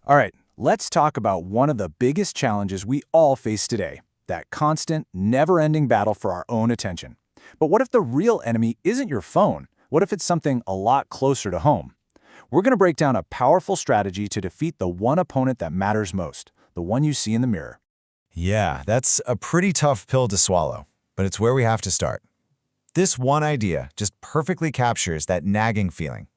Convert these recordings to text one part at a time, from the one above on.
All right, let's talk about one of the biggest challenges we all face today, that constant, never-ending battle for our own attention. But what if the real enemy isn't your phone? What if it's something a lot closer to home? We're going to break down a powerful strategy to defeat the one opponent that matters most, the one you see in the mirror. Yeah, that's a pretty tough pill to swallow, but it's where we have to start. This one idea just perfectly captures that nagging feeling,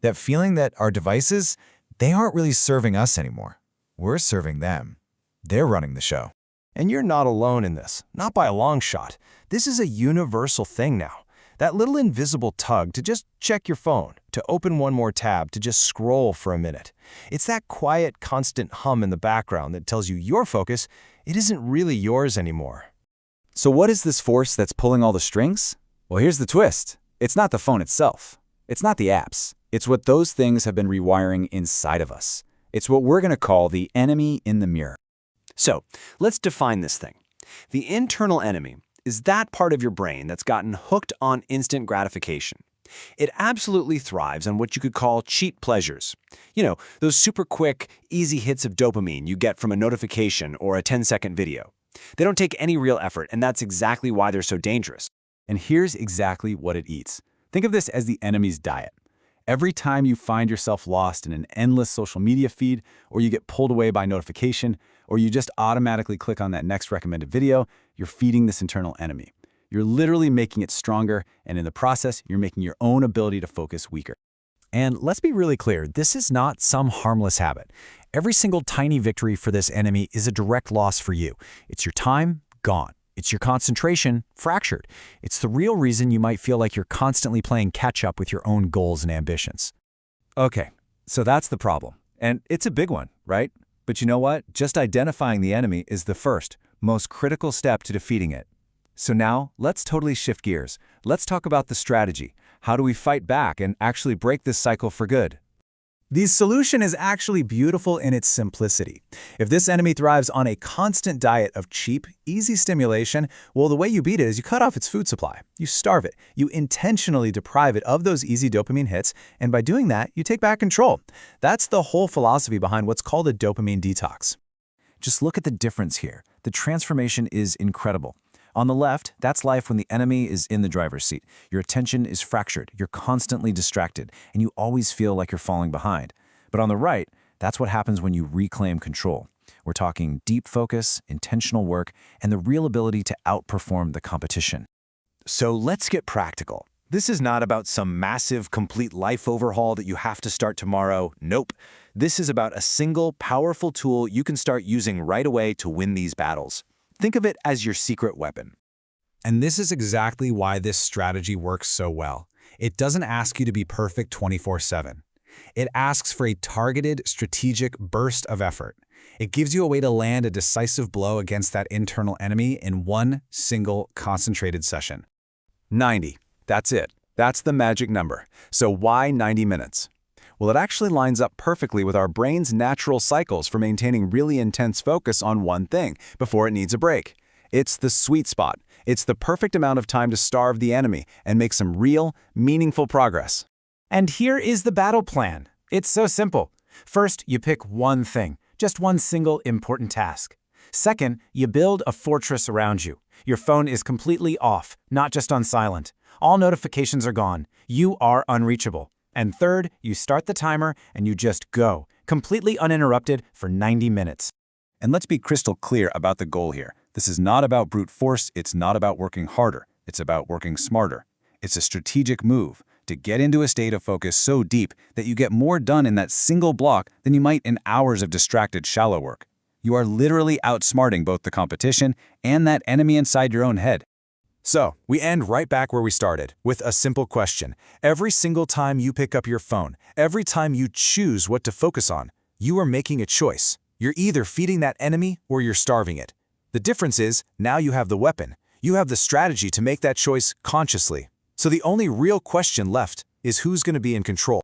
that feeling that our devices, they aren't really serving us anymore. We're serving them. They're running the show. And you're not alone in this, not by a long shot. This is a universal thing now. That little invisible tug to just check your phone, to open one more tab, to just scroll for a minute. It's that quiet, constant hum in the background that tells you your focus, it isn't really yours anymore. So what is this force that's pulling all the strings? Well, here's the twist. It's not the phone itself. It's not the apps. It's what those things have been rewiring inside of us. It's what we're going to call the enemy in the mirror. So, let's define this thing. The internal enemy is that part of your brain that's gotten hooked on instant gratification. It absolutely thrives on what you could call cheap pleasures. Those super quick, easy hits of dopamine you get from a notification or a 10-second video. They don't take any real effort, and that's exactly why they're so dangerous. And here's exactly what it eats. Think of this as the enemy's diet. Every time you find yourself lost in an endless social media feed, or you get pulled away by notification, or you just automatically click on that next recommended video, you're feeding this internal enemy. You're literally making it stronger, and in the process, you're making your own ability to focus weaker. And let's be really clear, this is not some harmless habit. Every single tiny victory for this enemy is a direct loss for you. It's your time, gone. It's your concentration, fractured. It's the real reason you might feel like you're constantly playing catch-up with your own goals and ambitions. Okay, so that's the problem. And it's a big one, right? But you know what? Just identifying the enemy is the first, most critical step to defeating it. So now, let's totally shift gears. Let's talk about the strategy. How do we fight back and actually break this cycle for good? The solution is actually beautiful in its simplicity. If this enemy thrives on a constant diet of cheap, easy stimulation, well, the way you beat it is you cut off its food supply. You starve it. You intentionally deprive it of those easy dopamine hits, and by doing that, you take back control. That's the whole philosophy behind what's called a dopamine detox. Just look at the difference here. The transformation is incredible. On the left, that's life when the enemy is in the driver's seat. Your attention is fractured, you're constantly distracted, and you always feel like you're falling behind. But on the right, that's what happens when you reclaim control. We're talking deep focus, intentional work, and the real ability to outperform the competition. So let's get practical. This is not about some massive, complete life overhaul that you have to start tomorrow. Nope. This is about a single, powerful tool you can start using right away to win these battles. Think of it as your secret weapon. And this is exactly why this strategy works so well. It doesn't ask you to be perfect 24/7. It asks for a targeted, strategic burst of effort. It gives you a way to land a decisive blow against that internal enemy in one single concentrated session. 90. That's it. That's the magic number. So why 90 minutes? Well, it actually lines up perfectly with our brain's natural cycles for maintaining really intense focus on one thing before it needs a break. It's the sweet spot. It's the perfect amount of time to starve the enemy and make some real, meaningful progress. And here is the battle plan. It's so simple. First, you pick one thing, just one single important task. Second, you build a fortress around you. Your phone is completely off, not just on silent. All notifications are gone. You are unreachable. And third, you start the timer and you just go, completely uninterrupted for 90 minutes. And let's be crystal clear about the goal here. This is not about brute force. It's not about working harder. It's about working smarter. It's a strategic move to get into a state of focus so deep that you get more done in that single block than you might in hours of distracted shallow work. You are literally outsmarting both the competition and that enemy inside your own head. So, we end right back where we started, with a simple question. Every single time you pick up your phone, every time you choose what to focus on, you are making a choice. You're either feeding that enemy or you're starving it. The difference is, now you have the weapon. You have the strategy to make that choice consciously. So the only real question left is who's going to be in control.